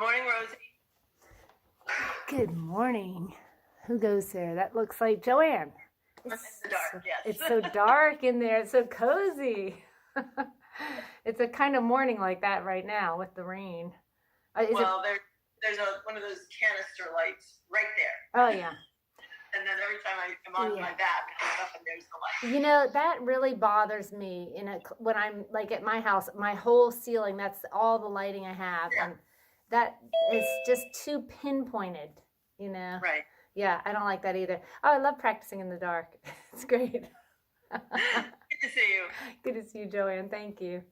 Morning, Rosie. Good morning. Who goes there? That looks like Joanne. I'm in the dark, yes. It's so dark in there. It's so cozy. It's a kind of morning like that right now with the rain. Well, there's one of those canister lights right there. Oh, yeah. And then every time I'm on my back, I look up and there's the light. You know, that really bothers me when I'm like at my house, my whole ceiling, that's all the lighting I have. Yeah. And that is just too pinpointed, you know? Right. Yeah, I don't like that either. Oh, I love practicing in the dark. It's great. Good to see you. Good to see you, Joanne. Thank you.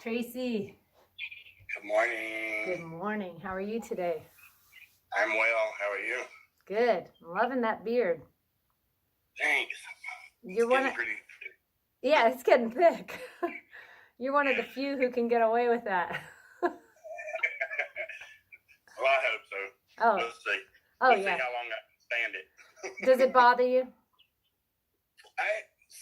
Tracy. Good morning. Good morning. How are you today? I'm well. How are you? Good. I'm loving that beard. Thanks. You're one of, yeah, it's getting thick. You're one of the few who can get away with that. Well, I hope so. Oh. We'll see. Oh, we'll yeah. See how long I can stand it. Does it bother you?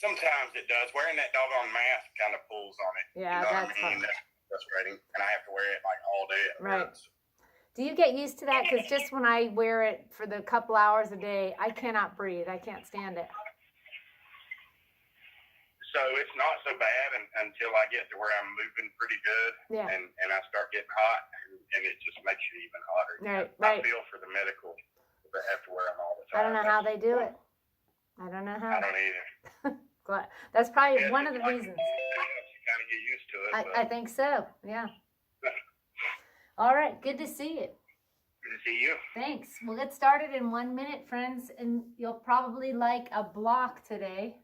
Sometimes it does. Wearing that doggone mask kind of pulls on it. Yeah, you know that's what I mean? That's frustrating. And I have to wear it like all day at right. once. Do you get used to that? Because just when I wear it for the couple hours a day, I cannot breathe. I can't stand it. So it's not so bad until I get to where I'm moving pretty good. Yeah. And I start getting hot, and it just makes you even hotter. Right, I feel for the medical that have to wear them all the time. I don't know how they do it. I don't know how. I don't either. That's probably one of the reasons. You kind of get used to it. I think so, yeah. All right, good to see you. Good to see you. Thanks. We'll get started in 1 minute, friends, and you'll probably like a block today.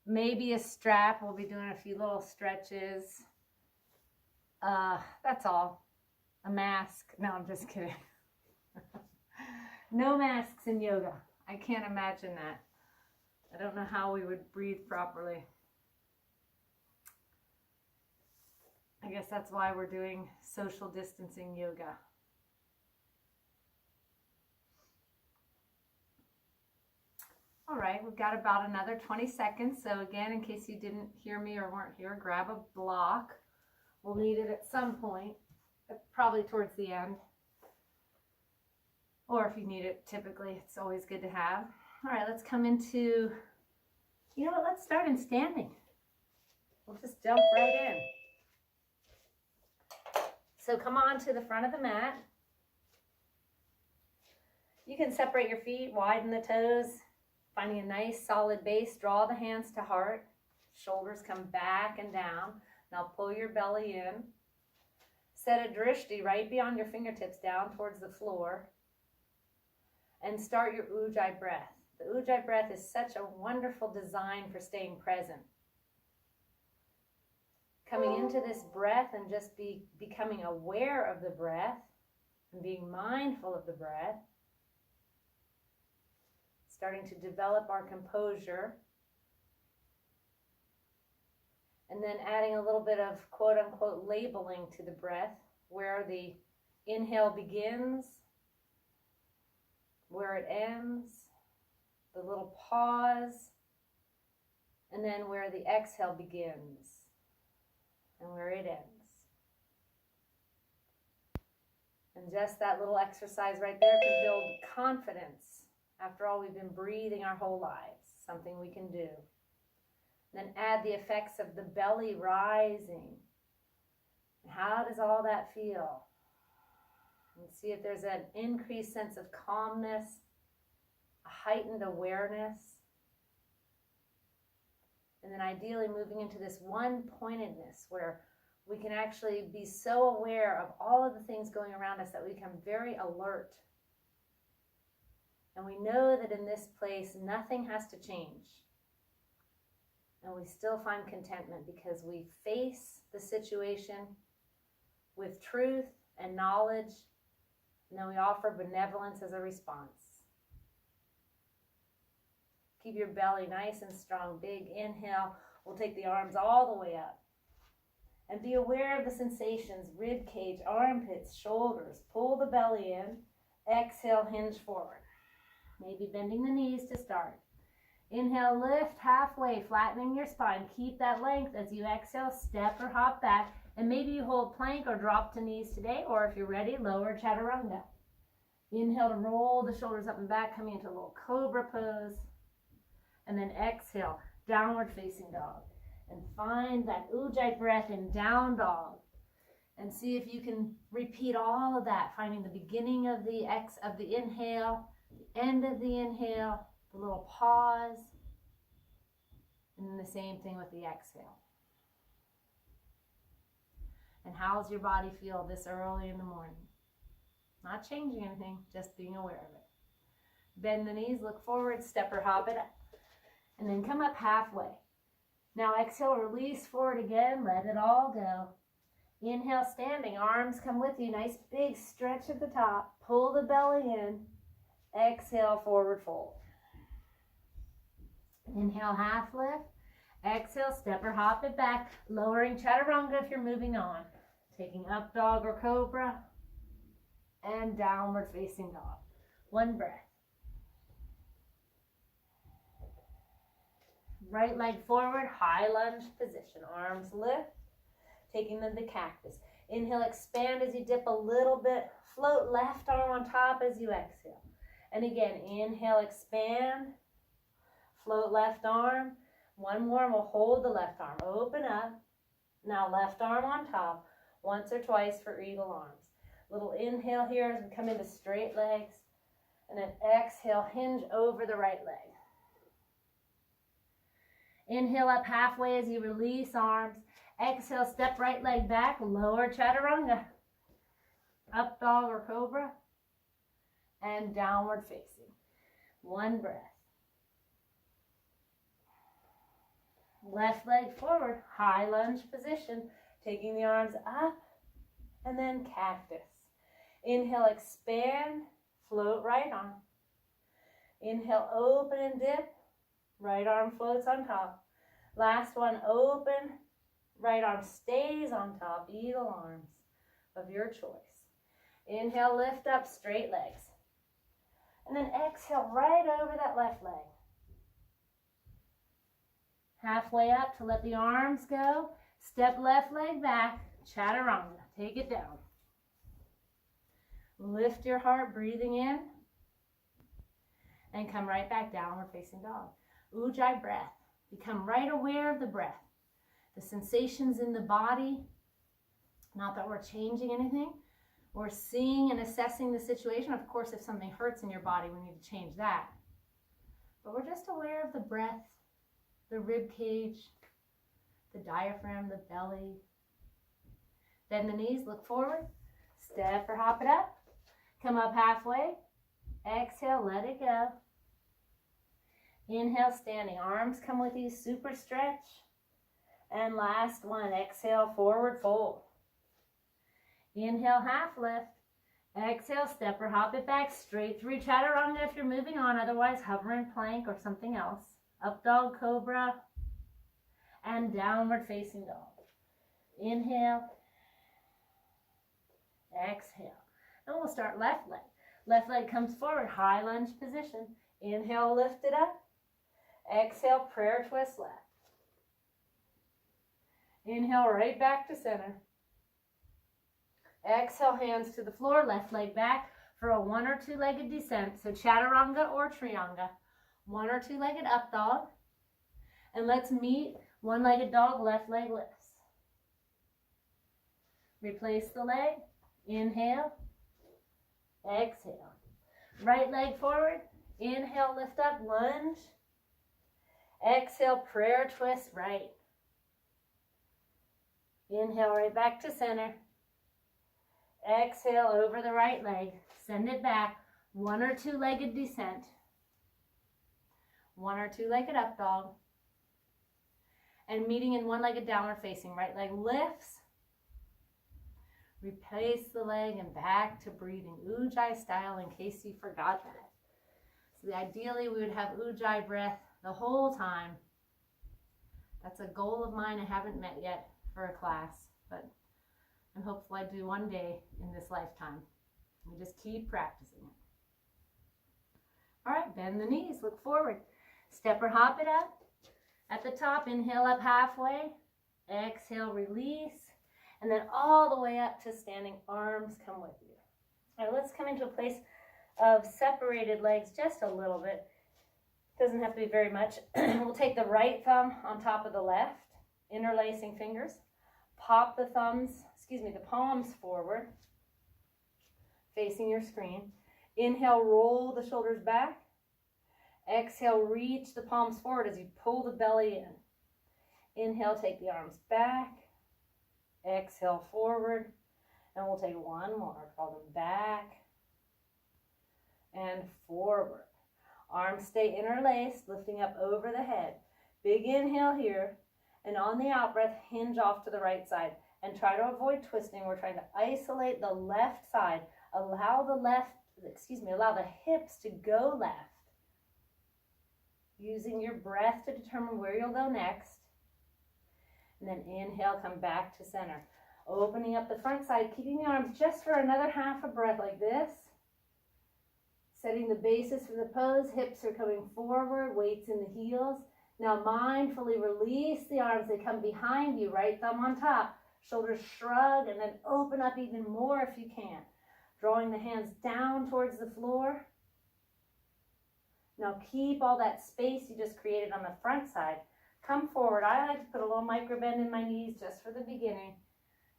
Maybe a strap. We'll be doing a few little stretches. That's all. A mask. No, I'm just kidding. No masks in yoga. I can't imagine that. I don't know how we would breathe properly. I guess that's why we're doing social distancing yoga. All right, we've got about another 20 seconds. So again, in case you didn't hear me or weren't here, grab a block. We'll need it at some point, probably towards the end. Or if you need it, typically, it's always good to have. All right, let's come into, you know what, let's start in standing. We'll just jump right in. So come on to the front of the mat. You can separate your feet, widen the toes, finding a nice solid base. Draw the hands to heart. Shoulders come back and down. Now pull your belly in. Set a drishti right beyond your fingertips down towards the floor. And start your Ujjayi breath. The Ujjayi breath is such a wonderful design for staying present. coming into this breath and just becoming aware of the breath and being mindful of the breath. Starting to develop our composure. And then adding a little bit of quote unquote labeling to the breath, where the inhale begins, where it ends, the little pause, and then where the exhale begins and where it ends. And just that little exercise right there can build confidence. After all, we've been breathing our whole lives, something we can do. Then add the effects of the belly rising. How does all that feel? And see if there's an increased sense of calmness, a heightened awareness. And then ideally moving into this one-pointedness where we can actually be so aware of all of the things going around us that we become very alert. And we know that in this place, nothing has to change. And we still find contentment because we face the situation with truth and knowledge, and then we offer benevolence as a response. Keep your belly nice and strong. Big inhale. We'll take the arms all the way up. And be aware of the sensations, rib cage, armpits, shoulders. Pull the belly in. Exhale, hinge forward. Maybe bending the knees to start. Inhale, lift halfway, flattening your spine. Keep that length as you exhale, step or hop back. And maybe you hold plank or drop to knees today, or if you're ready, lower chaturanga. Inhale to roll the shoulders up and back, coming into a little cobra pose. And then exhale, downward facing dog. And find that ujjayi breath in down dog. And see if you can repeat all of that, finding the beginning of the inhale, the end of the inhale, the little pause, and then the same thing with the exhale. And how's your body feel this early in the morning? Not changing anything, just being aware of it. Bend the knees, look forward, step or hop it up. And then come up halfway. Now exhale, release forward again, let it all go. Inhale, standing, arms come with you, nice big stretch at the top. Pull the belly in. Exhale, forward fold. Inhale, half lift. Exhale, step or hop it back. Lowering chaturanga if you're moving on. Taking up dog or cobra. And downward facing dog. One breath. Right leg forward, high lunge position. Arms lift. Taking them to cactus. Inhale, expand as you dip a little bit. Float left arm on top as you exhale. And again, inhale, expand. Float left arm. One more and we'll hold the left arm. Open up. Now left arm on top. Once or twice for eagle arms. Little inhale here as we come into straight legs. And then exhale, hinge over the right leg. Inhale up halfway as you release arms. Exhale, step right leg back. Lower chaturanga. Up dog or cobra. And downward facing. One breath. Left leg forward, high lunge position, taking the arms up, and then cactus. Inhale, expand, float right arm. Inhale, open and dip, right arm floats on top. Last one, open, right arm stays on top, eagle arms of your choice. Inhale, lift up, straight legs. And then exhale right over that left leg. Halfway up to let the arms go. Step left leg back. Chaturanga. Take it down. Lift your heart, breathing in. And come right back, downward facing dog. Ujjayi breath. Become right aware of the breath. The sensations in the body. Not that we're changing anything. We're seeing and assessing the situation. Of course, if something hurts in your body, we need to change that. But we're just aware of the breath. The rib cage, the diaphragm, the belly. Bend the knees, look forward. Step or hop it up. Come up halfway. Exhale, let it go. Inhale, standing. Arms come with you, super stretch. And last one, exhale, forward fold. Inhale, half lift. Exhale, step or hop it back straight through chaturanga if you're moving on, otherwise hover in plank or something else. Up dog, cobra, and downward facing dog. Inhale, exhale. And we'll start left leg. Left leg comes forward, high lunge position. Inhale, lift it up. Exhale, prayer twist left. Inhale, right back to center. Exhale, hands to the floor, left leg back for a 1 or 2 legged descent. So chaturanga or trianga. 1 or 2 legged up dog. And let's meet 1 legged dog, left leg lifts. Replace the leg. Inhale. Exhale. Right leg forward. Inhale, lift up, lunge. Exhale, prayer twist right. Inhale, right back to center. Exhale, over the right leg. Send it back. 1 or 2 legged descent. 1 or 2 legged up dog. And meeting in 1 legged downward facing. Right leg lifts. Replace the leg and back to breathing. Ujjayi style in case you forgot that. So ideally we would have Ujjayi breath the whole time. That's a goal of mine I haven't met yet for a class, but I'm hopeful I do one day in this lifetime. We just keep practicing it. All right, bend the knees, look forward. Step or hop it up. At the top, inhale up halfway. Exhale, release. And then all the way up to standing, arms come with you. All right, let's come into a place of separated legs just a little bit. Doesn't have to be very much. We'll take the right thumb on top of the left, interlacing fingers. Pop the palms forward, facing your screen. Inhale, roll the shoulders back. Exhale, reach the palms forward as you pull the belly in. Inhale, take the arms back. Exhale, forward. And we'll take one more. Call them back and forward. Arms stay interlaced, lifting up over the head. Big inhale here. And on the out breath, hinge off to the right side. And try to avoid twisting. We're trying to isolate the left side. Allow the hips to go left. Using your breath to determine where you'll go next. And then inhale, come back to center. Opening up the front side, keeping the arms just for another half a breath like this. Setting the basis for the pose. Hips are coming forward, weights in the heels. Now mindfully release the arms. They come behind you, right thumb on top. Shoulders shrug and then open up even more if you can. Drawing the hands down towards the floor. Now keep all that space you just created on the front side. Come forward. I like to put a little micro bend in my knees just for the beginning.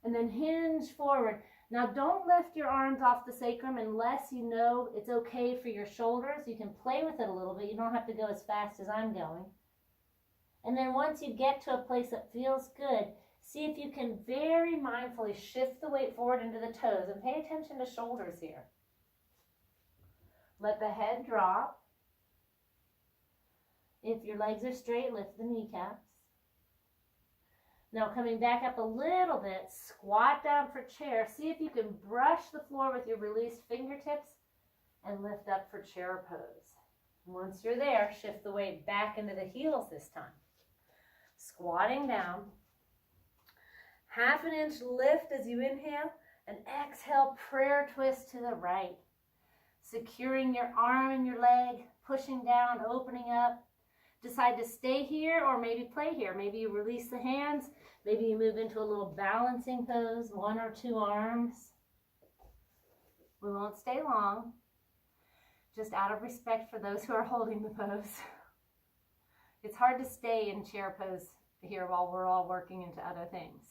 And then hinge forward. Now don't lift your arms off the sacrum unless you know it's okay for your shoulders. You can play with it a little bit. You don't have to go as fast as I'm going. And then once you get to a place that feels good, see if you can very mindfully shift the weight forward into the toes and pay attention to shoulders here. Let the head drop. If your legs are straight, lift the kneecaps. Now coming back up a little bit, squat down for chair. See if you can brush the floor with your released fingertips and lift up for chair pose. Once you're there, shift the weight back into the heels this time. Squatting down. Half an inch lift as you inhale and exhale, prayer twist to the right. Securing your arm and your leg, pushing down, opening up. Decide to stay here or maybe play here. Maybe you release the hands. Maybe you move into a little balancing pose, 1 or 2 arms. We won't stay long, just out of respect for those who are holding the pose. It's hard to stay in chair pose here while we're all working into other things.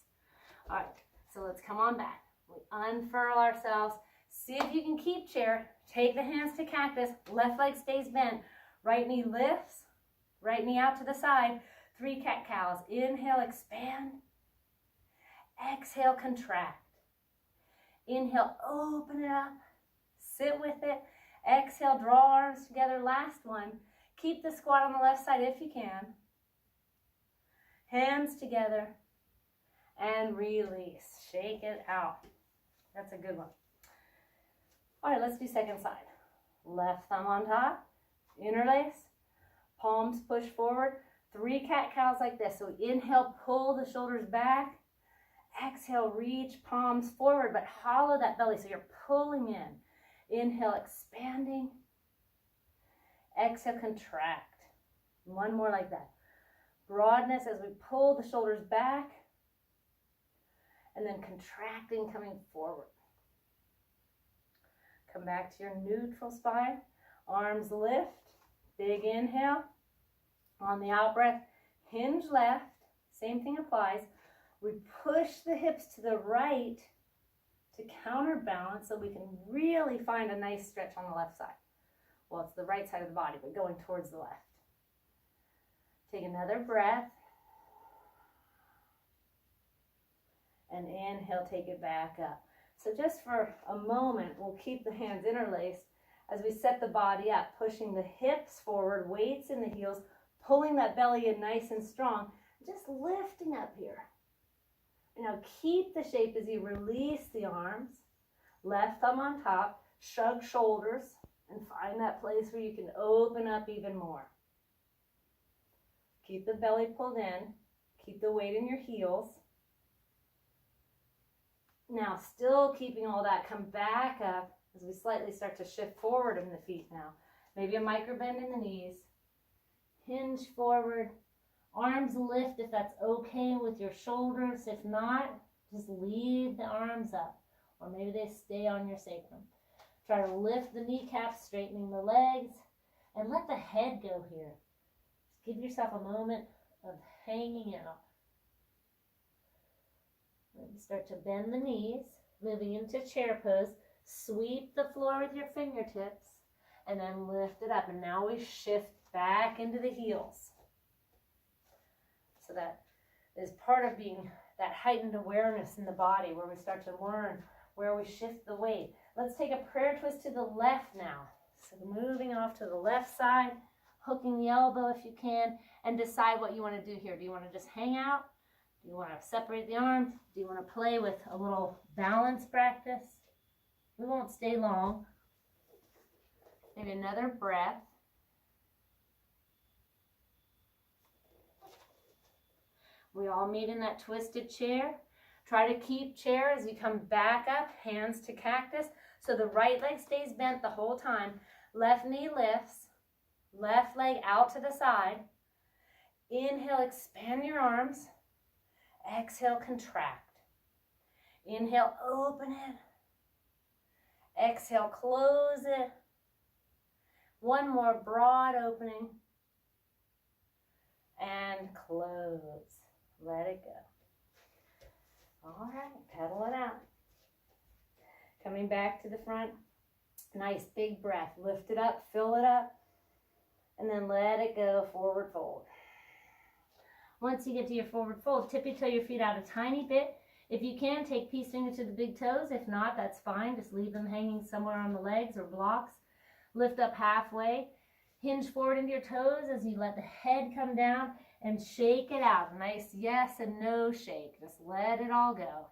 All right, so let's come on back. We unfurl ourselves. See if you can keep chair. Take the hands to cactus. Left leg stays bent. Right knee lifts. Right knee out to the side. 3 cat-cows. Inhale, expand. Exhale, contract. Inhale, open it up. Sit with it. Exhale, draw arms together. Last one. Keep the squat on the left side if you can. Hands together and release. Shake it out. That's a good one. All right, let's do second side. Left thumb on top, interlace, palms push forward. 3 cat-cows like this. So inhale, pull the shoulders back. Exhale, reach palms forward, but hollow that belly so you're pulling in. Inhale, expanding. Exhale, contract. One more like that. Broadness as we pull the shoulders back. And then contracting, coming forward. Come back to your neutral spine. Arms lift. Big inhale. On the out breath, hinge left. Same thing applies. We push the hips to the right to counterbalance so we can really find a nice stretch on the left side. Well, it's the right side of the body, but going towards the left. Take another breath. And inhale, take it back up. So just for a moment, we'll keep the hands interlaced as we set the body up, pushing the hips forward, weights in the heels, pulling that belly in nice and strong, just lifting up here. And now keep the shape as you release the arms, left thumb on top, shrug shoulders, and find that place where you can open up even more. Keep the belly pulled in, keep the weight in your heels. Now, still keeping all that, come back up as we slightly start to shift forward in the feet now. Maybe a micro bend in the knees. Hinge forward. Arms lift if that's okay with your shoulders. If not, just leave the arms up. Or maybe they stay on your sacrum. Try to lift the kneecaps, straightening the legs. And let the head go here. Just give yourself a moment of hanging out. And start to bend the knees, moving into chair pose. Sweep the floor with your fingertips, and then lift it up. And now we shift back into the heels. So that is part of being that heightened awareness in the body where we start to learn where we shift the weight. Let's take a prayer twist to the left now. So moving off to the left side, hooking the elbow if you can, and decide what you want to do here. Do you want to just hang out? Do you want to separate the arms? Do you want to play with a little balance practice? We won't stay long. Maybe another breath. We all meet in that twisted chair. Try to keep chair as you come back up, hands to cactus. So the right leg stays bent the whole time. Left knee lifts. Left leg out to the side. Inhale, expand your arms. Exhale, contract. Inhale, open it. Exhale, close it. One more broad opening. And close. Let it go. All right, pedal it out. Coming back to the front. Nice big breath. Lift it up, fill it up. And then let it go, forward fold. Once you get to your forward fold, tippy-toe your feet out a tiny bit. If you can, take peace finger to the big toes. If not, that's fine. Just leave them hanging somewhere on the legs or blocks. Lift up halfway. Hinge forward into your toes as you let the head come down and shake it out. Nice yes and no shake. Just let it all go.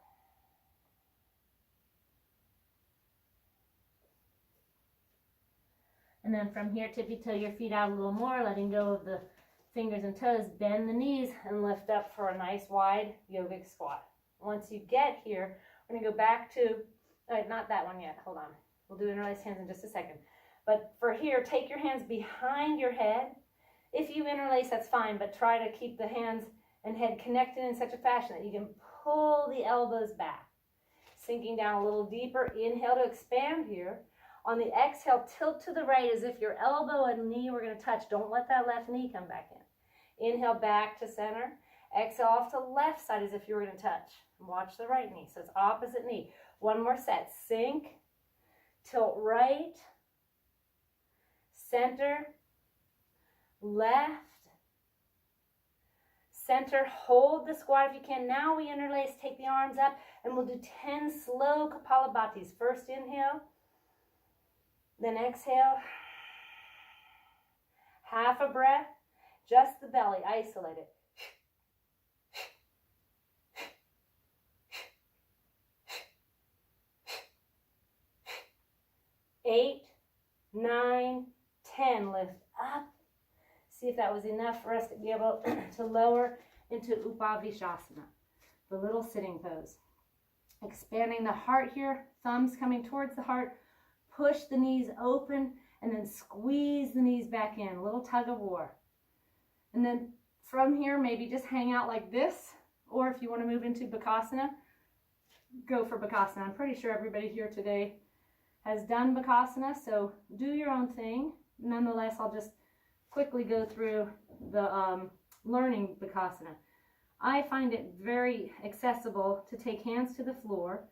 And then from here, tippy-toe your feet out a little more, letting go of the fingers and toes. Bend the knees and lift up for a nice wide yogic squat. Once you get here, we're going to go back to, not that one yet. Hold on. We'll do interlaced hands in just a second. But for here, take your hands behind your head. If you interlace, that's fine, but try to keep the hands and head connected in such a fashion that you can pull the elbows back. Sinking down a little deeper. Inhale to expand here. On the exhale, tilt to the right as if your elbow and knee were going to touch. Don't let that left knee come back in. Inhale back to center. Exhale off to left side as if you were going to touch. Watch the right knee. So it's opposite knee. One more set. Sink. Tilt right. Center. Left. Center. Hold the squat if you can. Now we interlace. Take the arms up. And we'll do 10 slow Kapalabhatis. First inhale. Then exhale. Half a breath. Just the belly. Isolate it. 8, 9, 10. Lift up. See if that was enough for us to be able to lower into Upavishasana, the little sitting pose. Expanding the heart here, thumbs coming towards the heart. Push the knees open and then squeeze the knees back in, a little tug of war. And then from here, maybe just hang out like this, or if you want to move into Bakasana, go for Bakasana. I'm pretty sure everybody here today has done Bakasana, so do your own thing. Nonetheless, I'll just quickly go through the learning Bakasana. I find it very accessible to take hands to the floor,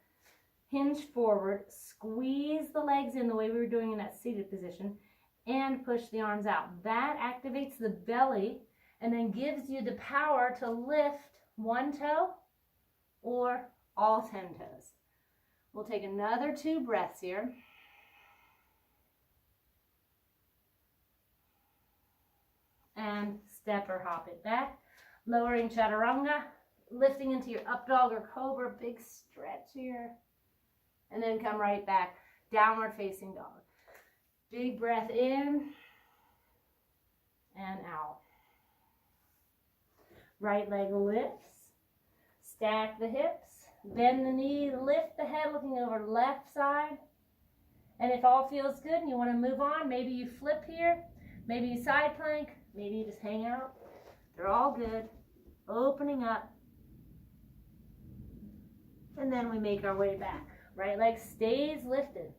hinge forward, squeeze the legs in the way we were doing in that seated position, and push the arms out. That activates the belly and then gives you the power to lift one toe or all 10 toes. We'll take another 2 breaths here. And step or hop it back. Lowering chaturanga, lifting into your up dog or cobra, big stretch here. And then come right back, downward facing dog. Big breath in and out. Right leg lifts, stack the hips, bend the knee, lift the head looking over left side. And if all feels good and you want to move on, maybe you flip here, maybe you side plank, maybe you just hang out. They're all good. Opening up. And then we make our way back. Right leg stays lifted.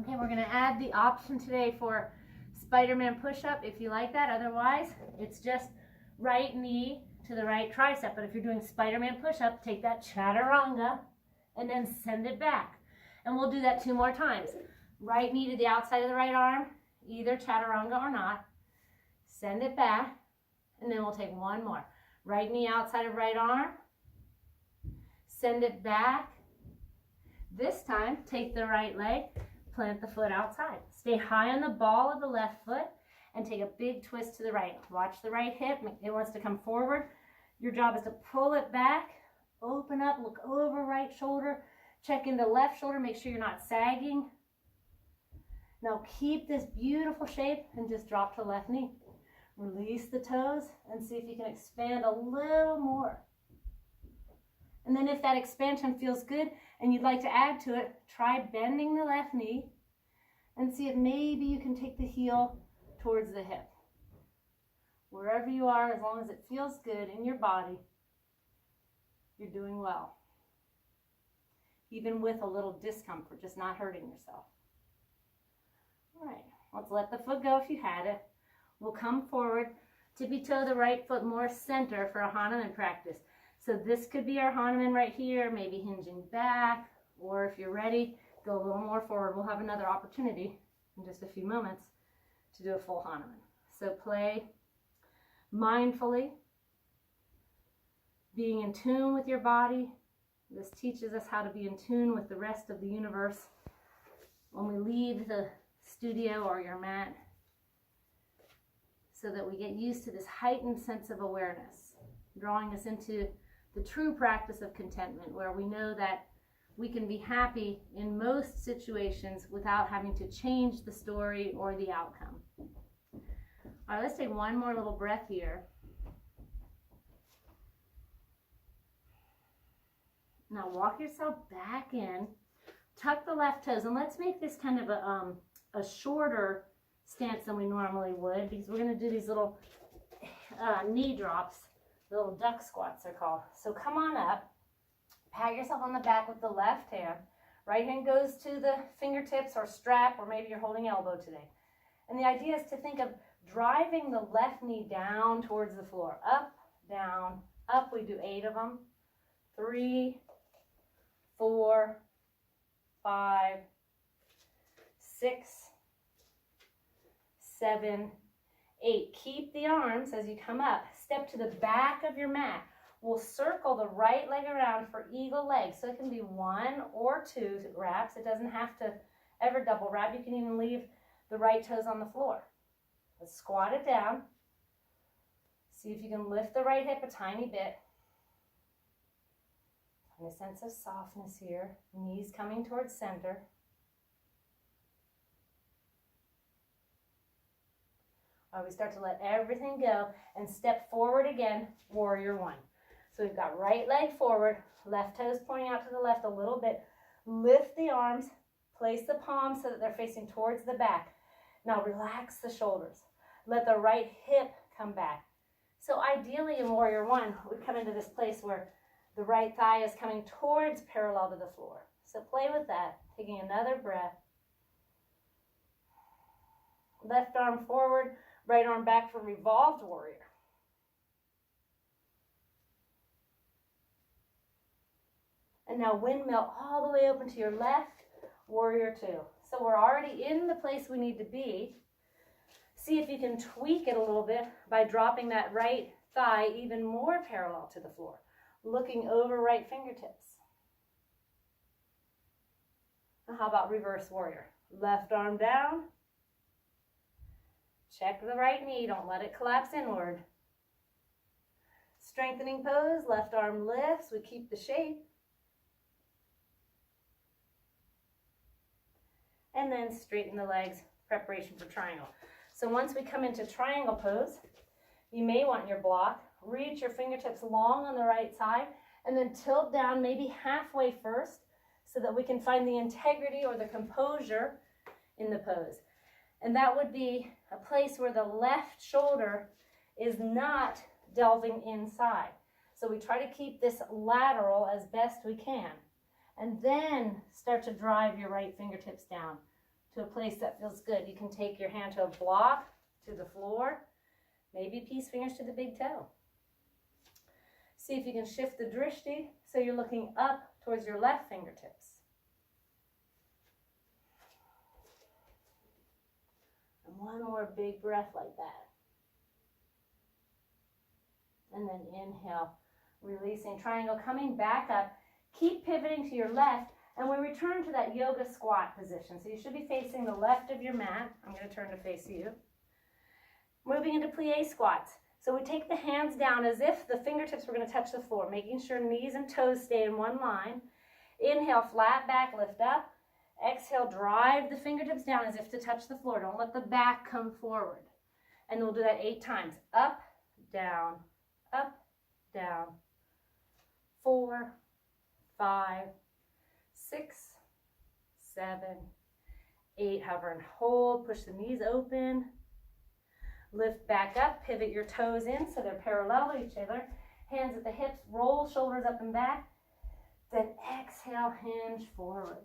Okay, we're going to add the option today for Spider-Man push-up if you like that. Otherwise, it's just right knee to the right tricep. But if you're doing Spider-Man push-up, take that chaturanga and then send it back. And we'll do that 2 more times. Right knee to the outside of the right arm, either chaturanga or not. Send it back, and then we'll take 1 more. Right knee outside of right arm. Send it back. This time, take the right leg, plant the foot outside. Stay high on the ball of the left foot and take a big twist to the right. Watch the right hip. It wants to come forward. Your job is to pull it back, open up, look over right shoulder, check into left shoulder, make sure you're not sagging. Now keep this beautiful shape and just drop to left knee. Release the toes and see if you can expand a little more. And then if that expansion feels good and you'd like to add to it, try bending the left knee and see if maybe you can take the heel towards the hip. Wherever you are, as long as it feels good in your body, you're doing well. Even with a little discomfort, just not hurting yourself. All right, let's let the foot go if you had it. We'll come forward, tippy-toe the right foot more center for a Hanuman practice. So this could be our Hanuman right here, maybe hinging back, or if you're ready, go a little more forward. We'll have another opportunity in just a few moments to do a full Hanuman. So play mindfully, being in tune with your body. This teaches us how to be in tune with the rest of the universe when we leave the studio or your mat, so that we get used to this heightened sense of awareness, drawing us into the true practice of contentment, where we know that we can be happy in most situations without having to change the story or the outcome. All right, let's take 1 more little breath here. Now walk yourself back in, tuck the left toes, and let's make this kind of a shorter stance than we normally would, because we're going to do these little knee drops, little duck squats they're called. So come on up, pat yourself on the back with the left hand. Right hand goes to the fingertips or strap, or maybe you're holding elbow today. And the idea is to think of driving the left knee down towards the floor. Up, down, up. We do 8 of them. 3, 4, 5, 6, 7, 8. Keep the arms as you come up. Step to the back of your mat. We'll circle the right leg around for eagle leg. So it can be 1 or 2 wraps. It doesn't have to ever double wrap. You can even leave the right toes on the floor. Let's squat it down. See if you can lift the right hip a tiny bit. And a sense of softness here. Knees coming towards center. We start to let everything go and step forward again, warrior one. So we've got right leg forward, left toes pointing out to the left a little bit. Lift the arms, place the palms so that they're facing towards the back. Now relax the shoulders. Let the right hip come back. So ideally in warrior one, we come into this place where the right thigh is coming towards parallel to the floor. So play with that, taking another breath. Left arm forward, right arm back for revolved warrior. And now windmill all the way open to your left, warrior two. So we're already in the place we need to be. See if you can tweak it a little bit by dropping that right thigh even more parallel to the floor, looking over right fingertips. Now how about reverse warrior? Left arm down. Check the right knee, don't let it collapse inward. Strengthening pose, left arm lifts, we keep the shape. And then straighten the legs, preparation for triangle. So once we come into triangle pose, you may want your block, reach your fingertips long on the right side, and then tilt down maybe halfway first so that we can find the integrity or the composure in the pose. And that would be a place where the left shoulder is not delving inside. So we try to keep this lateral as best we can. And then start to drive your right fingertips down to a place that feels good. You can take your hand to a block, to the floor, maybe peace fingers to the big toe. See if you can shift the drishti so you're looking up towards your left fingertips. And one more big breath like that. And then inhale, releasing triangle, coming back up. Keep pivoting to your left, and we return to that yoga squat position. So you should be facing the left of your mat. I'm going to turn to face you. Moving into plie squats. So we take the hands down as if the fingertips were going to touch the floor, making sure knees and toes stay in one line. Inhale, flat back, lift up. Exhale, drive the fingertips down as if to touch the floor. Don't let the back come forward. And we'll do that 8 times. Up, down, 4, 5, 6, 7, 8. Hover and hold. Push the knees open. Lift back up. Pivot your toes in so they're parallel to each other. Hands at the hips. Roll shoulders up and back. Then exhale, hinge forward.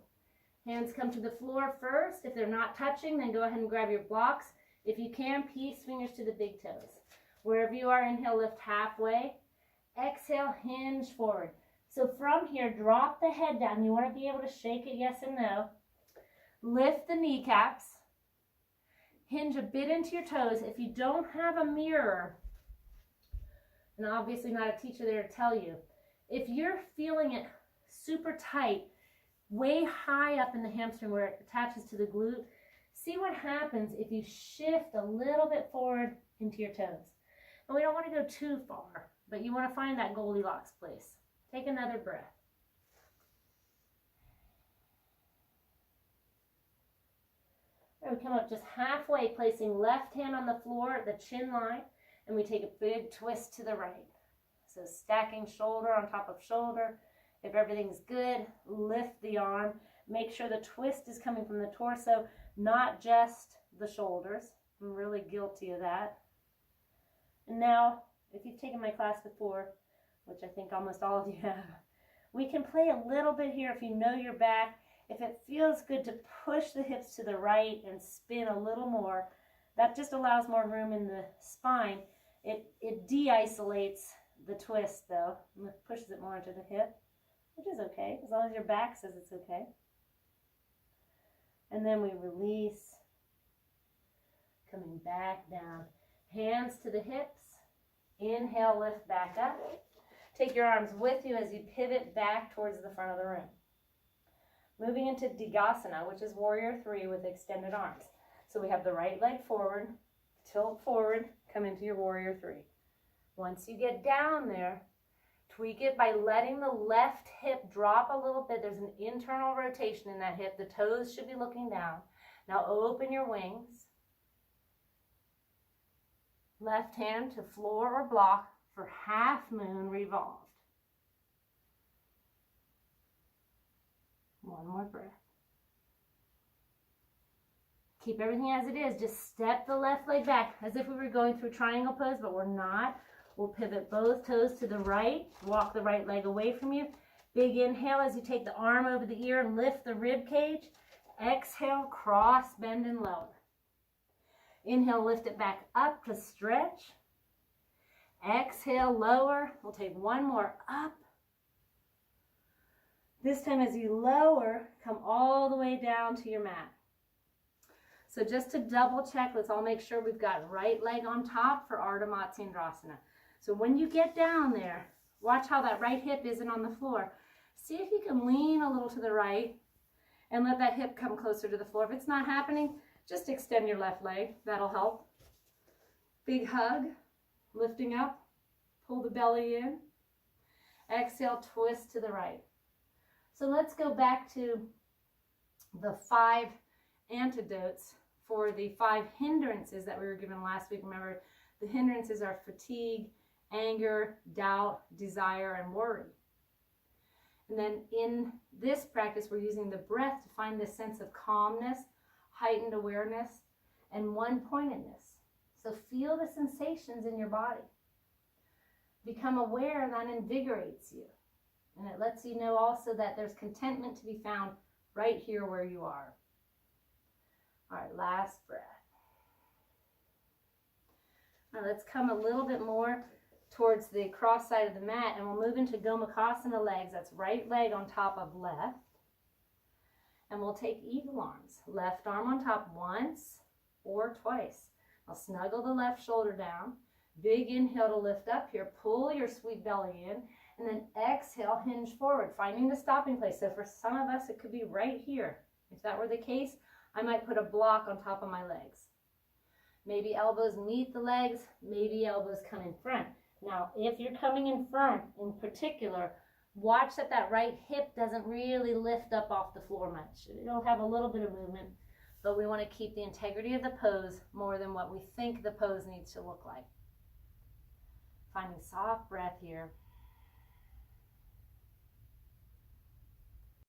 Hands come to the floor first. If they're not touching, then go ahead and grab your blocks. If you can, peace fingers to the big toes. Wherever you are, inhale, lift halfway. Exhale, hinge forward. So from here, drop the head down. You want to be able to shake it yes and no. Lift the kneecaps. Hinge a bit into your toes. If you don't have a mirror, and obviously not a teacher there to tell you, if you're feeling it super tight, way high up in the hamstring where it attaches to the glute, see what happens if you shift a little bit forward into your toes. And we don't want to go too far, but you want to find that Goldilocks place. Take another breath. And we come up just halfway, placing left hand on the floor at the chin line, and we take a big twist to the right. So stacking shoulder on top of shoulder. If everything's good, lift the arm. Make sure the twist is coming from the torso, not just the shoulders. I'm really guilty of that. And now, if you've taken my class before, which I think almost all of you have, we can play a little bit here if you know your back. If it feels good to push the hips to the right and spin a little more, that just allows more room in the spine. It de-isolates the twist though, and pushes it more into the hip, which is okay, as long as your back says it's okay. And then we release, coming back down. Hands to the hips. Inhale, lift back up. Take your arms with you as you pivot back towards the front of the room. Moving into Digasana, which is warrior 3 with extended arms. So we have the right leg forward, tilt forward, come into your warrior 3. Once you get down there, tweak it by letting the left hip drop a little bit. There's an internal rotation in that hip. The toes should be looking down. Now open your wings. Left hand to floor or block for half moon revolved. One more breath. Keep everything as it is. Just step the left leg back as if we were going through triangle pose, but we're not. We'll pivot both toes to the right. Walk the right leg away from you. Big inhale as you take the arm over the ear and lift the rib cage. Exhale, cross, bend, and lower. Inhale, lift it back up to stretch. Exhale, lower. We'll take one more up. This time as you lower, come all the way down to your mat. So just to double check, let's all make sure we've got right leg on top for Ardha Matsyendrasana. So when you get down there, watch how that right hip isn't on the floor. See if you can lean a little to the right and let that hip come closer to the floor. If it's not happening, just extend your left leg. That'll help. Big hug, lifting up, pull the belly in. Exhale, twist to the right. So let's go back to the 5 antidotes for the 5 hindrances that we were given last week. Remember, the hindrances are fatigue, anger, doubt, desire, and worry. And then in this practice, we're using the breath to find this sense of calmness, heightened awareness, and one-pointedness. So feel the sensations in your body. Become aware, that invigorates you. And it lets you know also that there's contentment to be found right here where you are. All right, last breath. Now let's come a little bit more towards the cross side of the mat, and we'll move into Gomukhasana legs. That's right leg on top of left. And we'll take eagle arms. Left arm on top once or twice. Now snuggle the left shoulder down. Big inhale to lift up here. Pull your sweet belly in. And then exhale, hinge forward, finding the stopping place. So for some of us, it could be right here. If that were the case, I might put a block on top of my legs. Maybe elbows meet the legs. Maybe elbows come in front. Now, if you're coming in front in particular, watch that that right hip doesn't really lift up off the floor much. It'll have a little bit of movement, but we want to keep the integrity of the pose more than what we think the pose needs to look like. Finding soft breath here.